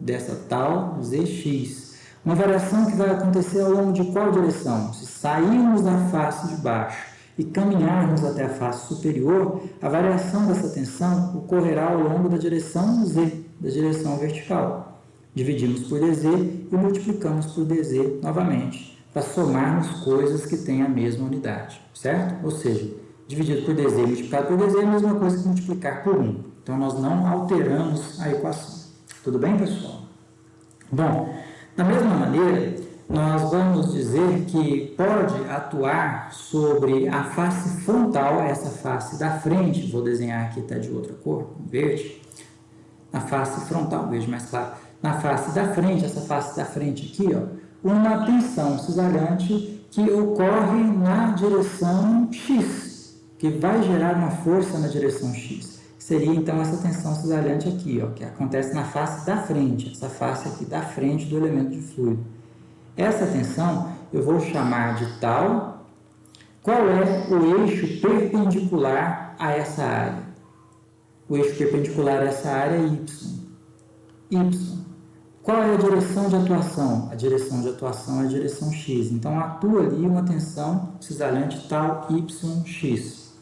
dessa tal ZX. Uma variação que vai acontecer ao longo de qual direção? Se sairmos da face de baixo e caminharmos até a face superior, a variação dessa tensão ocorrerá ao longo da direção Z, da direção vertical. Dividimos por dz e multiplicamos por dz novamente, para somarmos coisas que têm a mesma unidade, certo? Ou seja, dividido por dz e multiplicado por dz é a mesma coisa que multiplicar por 1. Então, nós não alteramos a equação. Tudo bem, pessoal? Bom, da mesma maneira, nós vamos dizer que pode atuar sobre a face frontal, essa face da frente, vou desenhar aqui, está de outra cor, verde, na face frontal, verde mais claro, na face da frente, essa face da frente aqui, ó, uma tensão cisalhante que ocorre na direção X, que vai gerar uma força na direção X. Seria então essa tensão cisalhante aqui, ó, que acontece na face da frente, essa face aqui da frente do elemento de fluido. Essa tensão eu vou chamar de tal. Qual é o eixo perpendicular a essa área? O eixo perpendicular a essa área é Y. Y. Qual é a direção de atuação? A direção de atuação é a direção X. Então, atua ali uma tensão cisalhante tal YX.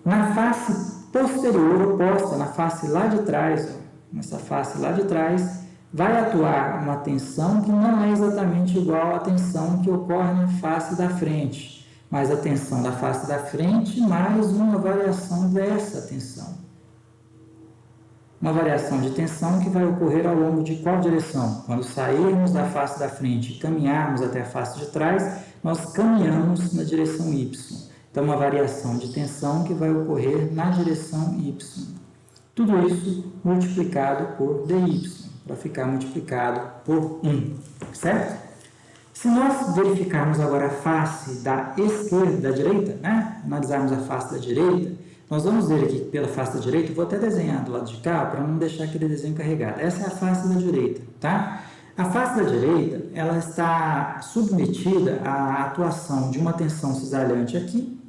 Na face posterior, oposta, na face lá de trás, ó, nessa face lá de trás, vai atuar uma tensão que não é exatamente igual à tensão que ocorre na face da frente, mas a tensão da face da frente mais uma variação dessa tensão. Uma variação de tensão que vai ocorrer ao longo de qual direção? Quando sairmos da face da frente e caminharmos até a face de trás, nós caminhamos na direção Y. Então, uma variação de tensão que vai ocorrer na direção Y. Tudo isso multiplicado por dy, para ficar multiplicado por 1, certo? Se nós verificarmos agora a face da esquerda, da direita, né? Analisarmos a face da direita, nós vamos ver aqui pela face da direita, vou até desenhar do lado de cá, para não deixar aquele desenho carregado. Essa é a face da direita, tá? A face da direita, ela está submetida à atuação de uma tensão cisalhante aqui.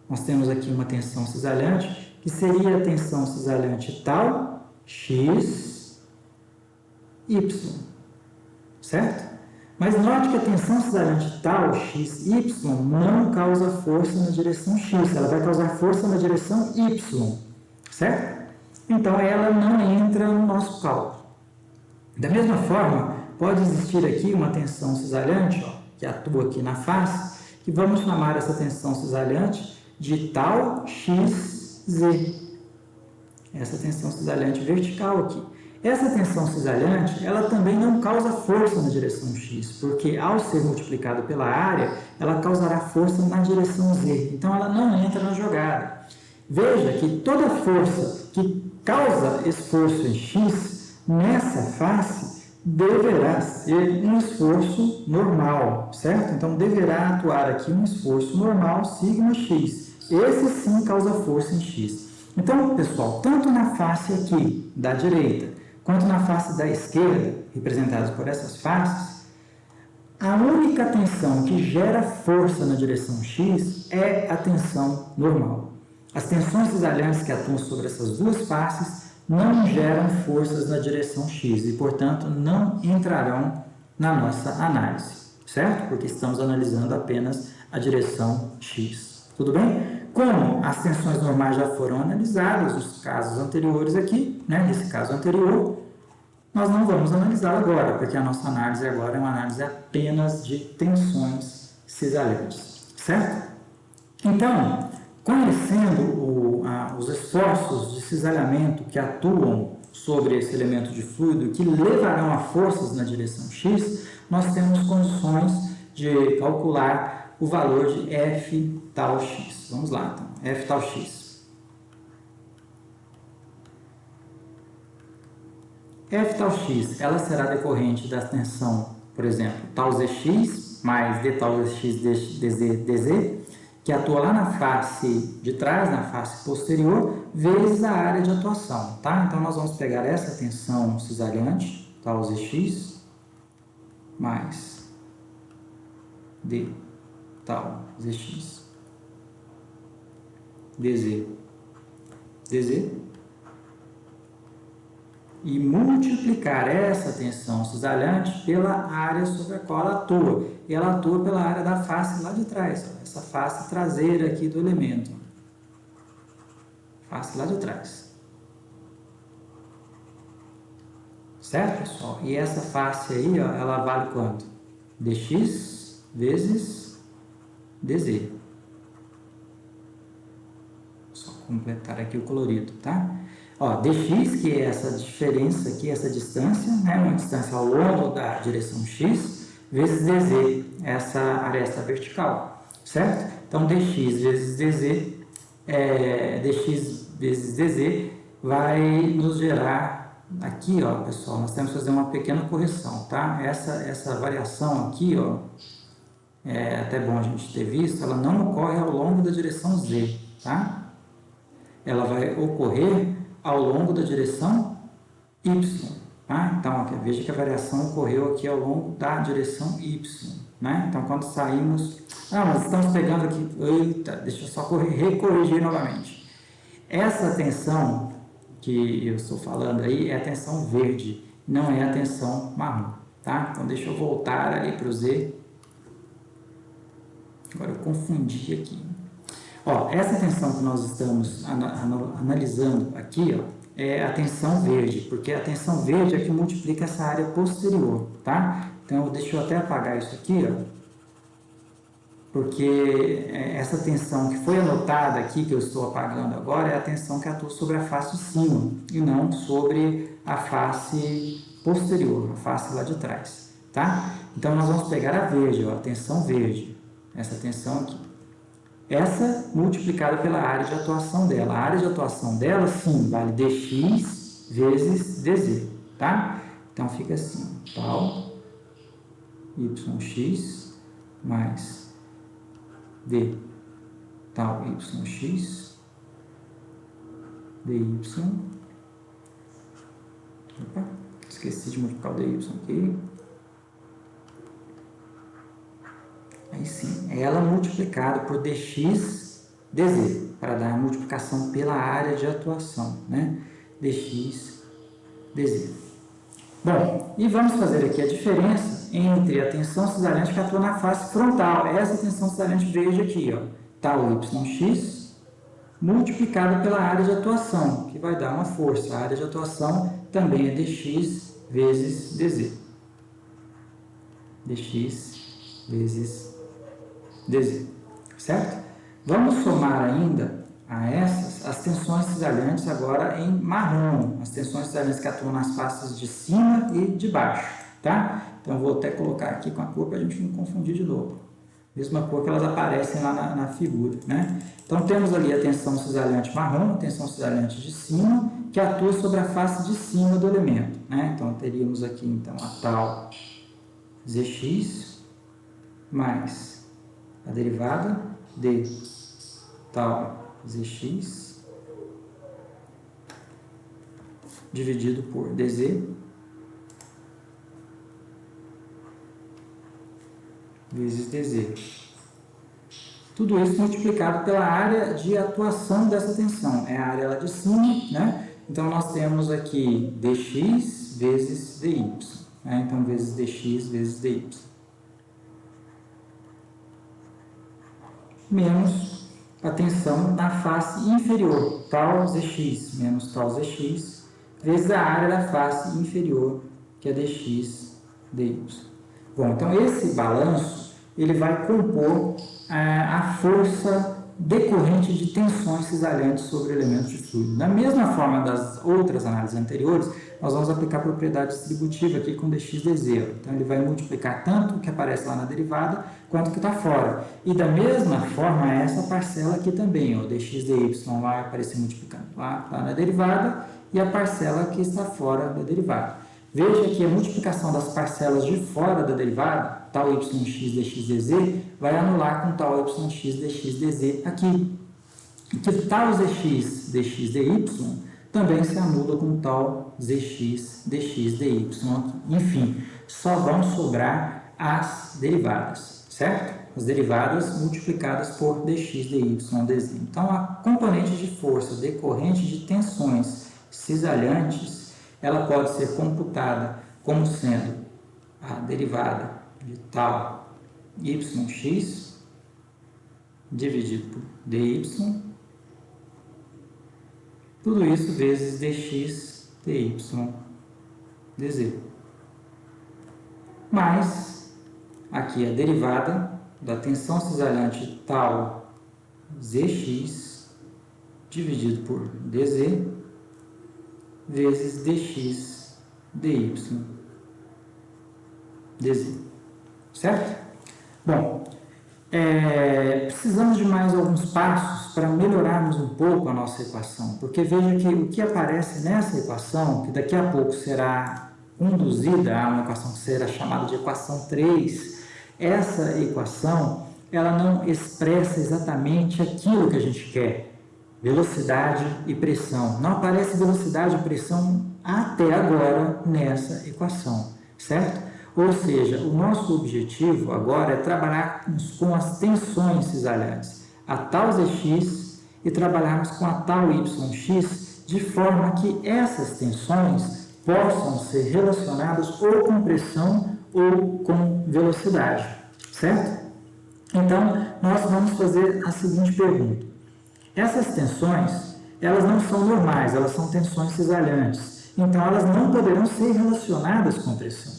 Nós temos aqui uma tensão cisalhante, que seria a tensão cisalhante tal, X, Y, certo? Mas note que a tensão cisalhante tal, X, Y, não causa força na direção X, ela vai causar força na direção Y, certo? Então, ela não entra no nosso cálculo. Da mesma forma, pode existir aqui uma tensão cisalhante, ó, que atua aqui na face, que vamos chamar essa tensão cisalhante de tal XZ. Essa tensão cisalhante vertical aqui. Essa tensão cisalhante, ela também não causa força na direção X, porque ao ser multiplicado pela área, ela causará força na direção Z. Então, ela não entra na jogada. Veja que toda força que causa esforço em X, nessa face, deverá ser um esforço normal, certo? Então, deverá atuar aqui um esforço normal, sigma X. Esse sim causa força em X. Então, pessoal, tanto na face aqui da direita, quanto na face da esquerda, representadas por essas faces, a única tensão que gera força na direção X é a tensão normal. As tensões cisalhantes que atuam sobre essas duas faces não geram forças na direção X e, portanto, não entrarão na nossa análise, certo? Porque estamos analisando apenas a direção X. Tudo bem? Como as tensões normais já foram analisadas nos casos anteriores aqui, né? Nesse caso anterior, nós não vamos analisar agora, porque a nossa análise agora é uma análise apenas de tensões cisalhantes, certo? Então, conhecendo os esforços de cisalhamento que atuam sobre esse elemento de fluido, que levarão a forças na direção X, nós temos condições de calcular o valor de F tal X. Vamos lá, então, F tal X. F tal X, ela será decorrente da tensão, por exemplo, tal Zx mais d tal Zx dz, que atua lá na face de trás, na face posterior, vezes a área de atuação, tá? Então, nós vamos pegar essa tensão cisalhante, tal Zx, mais d tal Zx, dz, e multiplicar essa tensão cisalhante pela área sobre a qual ela atua. E ela atua pela área da face lá de trás, ó, essa face traseira aqui do elemento. Face lá de trás. Certo, pessoal? E essa face aí, ó, ela vale quanto? dx vezes dz. Só completar aqui o colorido, tá? Ó, dx, que é essa diferença aqui, essa distância, né, uma distância ao longo da direção x, vezes dz, essa aresta vertical, certo? Então, dx vezes dz, dx vezes dz vai nos gerar aqui, ó, pessoal, nós temos que fazer uma pequena correção, tá? Essa variação aqui, ó, é até bom a gente ter visto, ela não ocorre ao longo da direção z, tá? Ela vai ocorrer ao longo da direção y, tá? Então, aqui, veja que a variação ocorreu aqui ao longo da direção y, né? Então, quando saímos... Ah, mas estamos pegando aqui... Eita, deixa eu só recorrigir novamente. Essa tensão que eu estou falando aí é a tensão verde, não é a tensão marrom, tá? Então, deixa eu voltar ali para o Z. Agora eu confundi aqui. Ó, essa tensão que nós estamos analisando aqui, ó, é a tensão verde, porque a tensão verde é que multiplica essa área posterior, tá? Então, deixa eu até apagar isso aqui, ó, porque essa tensão que foi anotada aqui, que eu estou apagando agora, é a tensão que atua sobre a face de cima e não sobre a face posterior, a face lá de trás, tá? Então, nós vamos pegar a verde, ó, a tensão verde, essa tensão aqui. Essa multiplicada pela área de atuação dela. A área de atuação dela, sim, vale dx vezes dz, tá? Então, fica assim, tal yx mais d tal yx dy. Opa, esqueci de multiplicar o dy aqui. Aí sim, ela multiplicada por dx dz, para dar a multiplicação pela área de atuação, né? Dx dz. Bom, e vamos fazer aqui a diferença entre a tensão cisalhante que atua na face frontal, essa tensão cisalhante verde aqui, ó, tal yx, multiplicada pela área de atuação, que vai dar uma força. A área de atuação também é dx vezes dz. Dx vezes dz, certo? Vamos somar ainda a essas as tensões cisalhantes agora em marrom, as tensões cisalhantes que atuam nas faces de cima e de baixo, tá? Então, vou até colocar aqui com a cor para a gente não confundir de novo. Mesma cor que elas aparecem lá na figura, né? Então, temos ali a tensão cisalhante marrom, a tensão cisalhante de cima, que atua sobre a face de cima do elemento, né? Então, teríamos aqui, então, a tal Zx mais a derivada de tal Zx dividido por dz vezes dz. Tudo isso multiplicado pela área de atuação dessa tensão. É a área lá de cima, né? Então, nós temos aqui dx vezes dy, né? Então, vezes dx vezes dy. Menos a tensão na face inferior, tal Zx, menos tal Zx, vezes a área da face inferior, que é dx dy. Bom, então esse balanço, ele vai compor a força decorrente de tensões cisalhantes sobre elementos de fluido. Da mesma forma das outras análises anteriores, nós vamos aplicar a propriedade distributiva aqui com dx dz. Então, ele vai multiplicar tanto o que aparece lá na derivada, quanto o que está fora. E da mesma forma, essa parcela aqui também, ó, dx dy vai aparecer multiplicando lá na derivada, e a parcela que está fora da derivada. Veja que a multiplicação das parcelas de fora da derivada, tal yx dx dz, vai anular com tal yx dx dz aqui. E que tal zx dx dy também se anula com tal zx dx dy aqui. Enfim, só vão sobrar as derivadas, certo? As derivadas multiplicadas por dx dy dz. Então, a componente de força decorrente de tensões cisalhantes, ela pode ser computada como sendo a derivada de tal yx dividido por dy, tudo isso vezes dx dy dz. Mais aqui a derivada da tensão cisalhante tal zx dividido por dz vezes dx dy dz. certo? Bom, precisamos de mais alguns passos para melhorarmos um pouco a nossa equação, porque veja que o que aparece nessa equação, que daqui a pouco será conduzida a uma equação que será chamada de equação 3, essa equação ela não expressa exatamente aquilo que a gente quer, velocidade e pressão. Não aparece velocidade e pressão até agora nessa equação, certo? Ou seja, o nosso objetivo agora é trabalharmos com as tensões cisalhantes, a tal Zx, e trabalharmos com a tal Yx, de forma que essas tensões possam ser relacionadas ou com pressão ou com velocidade, certo? Então, nós vamos fazer a seguinte pergunta. Essas tensões, elas não são normais, elas são tensões cisalhantes. Então, elas não poderão ser relacionadas com pressão,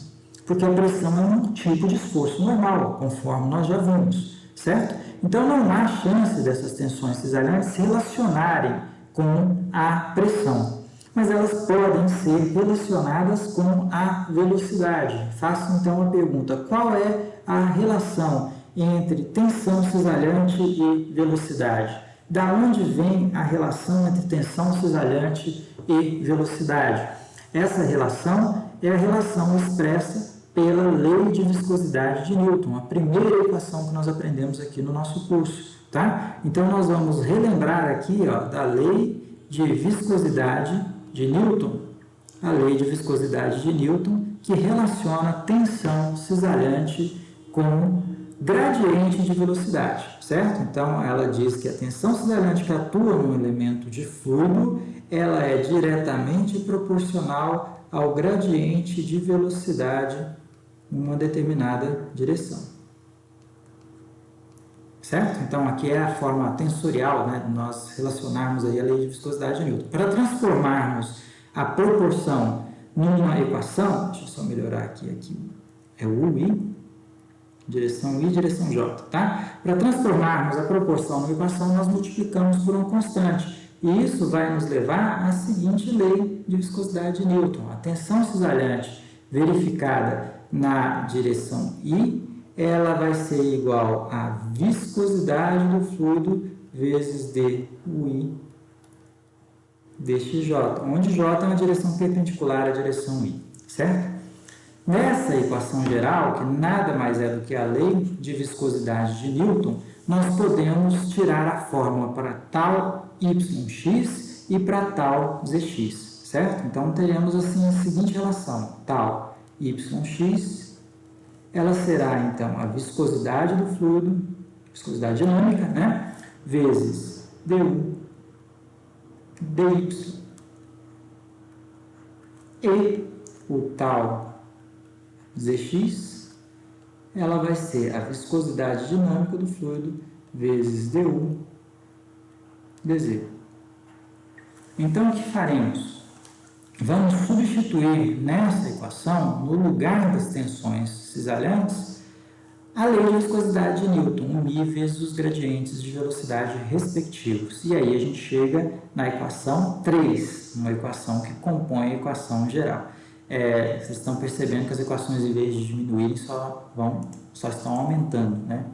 porque a pressão é um tipo de esforço normal, conforme nós já vimos, certo? Então, não há chance dessas tensões cisalhantes se relacionarem com a pressão, mas elas podem ser relacionadas com a velocidade. Faço então a pergunta: qual é a relação entre tensão cisalhante e velocidade? Da onde vem a relação entre tensão cisalhante e velocidade? Essa relação é a relação expressa pela lei de viscosidade de Newton, a primeira equação que nós aprendemos aqui no nosso curso, tá? Então, nós vamos relembrar aqui, ó, da lei de viscosidade de Newton, a lei de viscosidade de Newton, que relaciona tensão cisalhante com gradiente de velocidade, certo? Então, ela diz que a tensão cisalhante que atua no elemento de fluido, ela é diretamente proporcional ao gradiente de velocidade em uma determinada direção, certo? Então, aqui é a forma tensorial, né, de nós relacionarmos aí a lei de viscosidade de Newton. Para transformarmos a proporção numa equação, deixa eu só melhorar aqui é o UI, direção I, direção J, tá? Para transformarmos a proporção numa equação, nós multiplicamos por uma constante. E isso vai nos levar à seguinte lei de viscosidade de Newton. A tensão cisalhante verificada na direção I, ela vai ser igual à viscosidade do fluido vezes dUI dxj, onde J é uma direção perpendicular à direção I, certo? Nessa equação geral, que nada mais é do que a lei de viscosidade de Newton, nós podemos tirar a fórmula para tal yx e para tal zx, certo? Então, teremos assim a seguinte relação: tal yx, ela será, então, a viscosidade do fluido, viscosidade dinâmica, né? Vezes du, dy, e o tal Zx, ela vai ser a viscosidade dinâmica do fluido vezes du, dz. Então, o que faremos? Vamos substituir nessa equação, no lugar das tensões cisalhantes, a lei de viscosidade de Newton, o μ vezes os gradientes de velocidade respectivos. E aí a gente chega na equação 3, uma equação que compõe a equação geral. Vocês estão percebendo que as equações, em vez de diminuírem, só estão aumentando, né?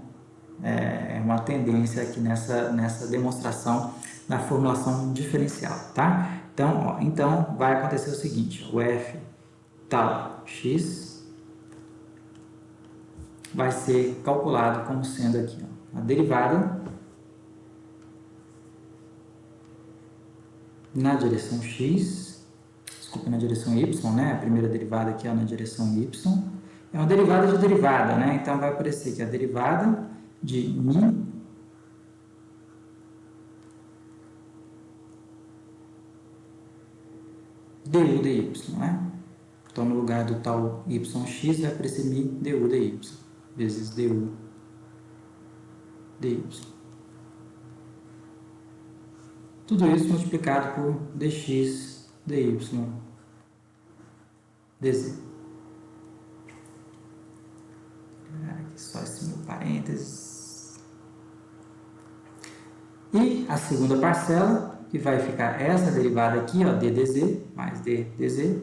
É uma tendência aqui nessa demonstração da formulação diferencial, tá? Então, vai acontecer o seguinte: o f tal x vai ser calculado como sendo aqui, ó, a derivada na direção x, desculpa, na direção y, né? A primeira derivada aqui, ó, na direção y, é uma derivada de derivada, né? Então, vai aparecer que a derivada de μ du dy, né? Então, no lugar do tal yx vai aparecer μ du dy, vezes du dy. Tudo isso multiplicado por dx dy dz. Aqui só esse meu parênteses. E a segunda parcela, que vai ficar essa derivada aqui, ó, ddz mais ddz,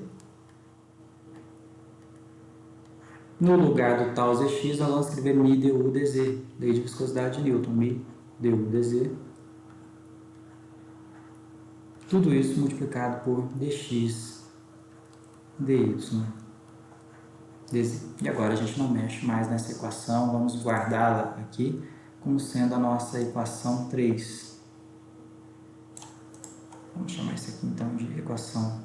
No lugar do tal Zx, nós vamos escrever μ du dz, lei de viscosidade de Newton, μ du dz. Tudo isso multiplicado por dx dy dz. E agora a gente não mexe mais nessa equação, vamos guardá-la aqui como sendo a nossa equação 3. Vamos chamar isso aqui então de equação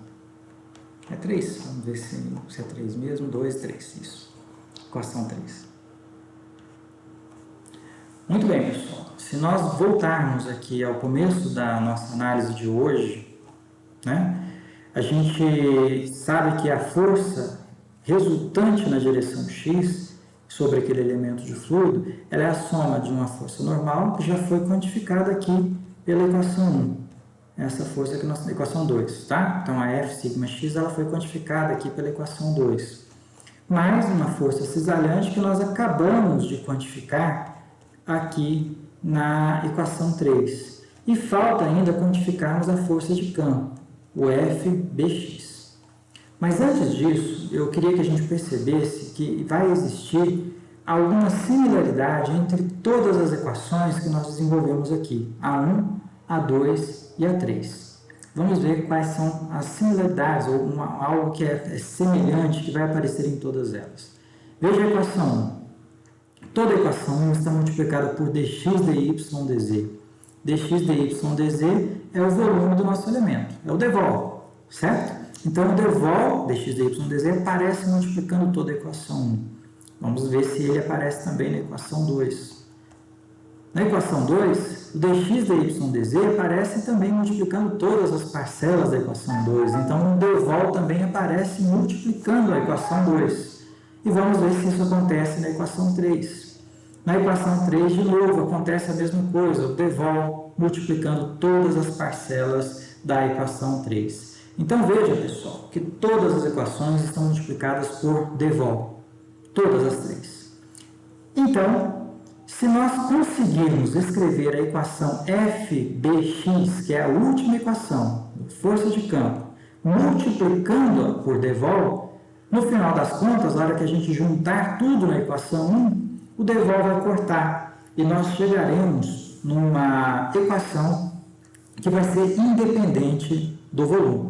3, vamos ver se é 3 mesmo, 2, 3, isso. Equação 3. Muito bem, pessoal. Se nós voltarmos aqui ao começo da nossa análise de hoje, né, a gente sabe que a força resultante na direção x sobre aquele elemento de fluido, ela é a soma de uma força normal que já foi quantificada aqui pela equação 1. Essa força aqui na equação 2, tá? Então, a F sigma x ela foi quantificada aqui pela equação 2. Mais uma força cisalhante que nós acabamos de quantificar aqui na equação 3. E falta ainda quantificarmos a força de campo, o Fbx. Mas antes disso, eu queria que a gente percebesse que vai existir alguma similaridade entre todas as equações que nós desenvolvemos aqui, A1, A2 e A3. Vamos ver quais são as similaridades, ou algo que é semelhante, que vai aparecer em todas elas. Veja a equação 1. Toda a equação 1 está multiplicada por dx dy dz. dx dy dz é o volume do nosso elemento, é o devol, certo? Então, o devol dx dy dz aparece multiplicando toda a equação 1. Vamos ver se ele aparece também na equação 2. Na equação 2, o dx dy dz aparece também multiplicando todas as parcelas da equação 2. Então, o devol também aparece multiplicando a equação 2. E vamos ver se isso acontece na equação 3. Na equação 3, de novo, acontece a mesma coisa, o devol multiplicando todas as parcelas da equação 3. Então, veja, pessoal, que todas as equações estão multiplicadas por devol. Todas as 3. Então, se nós conseguirmos escrever a equação Fbx, que é a última equação, força de campo, multiplicando-a por devol, no final das contas, na hora que a gente juntar tudo na equação 1, o devol vai cortar e nós chegaremos numa equação que vai ser independente do volume.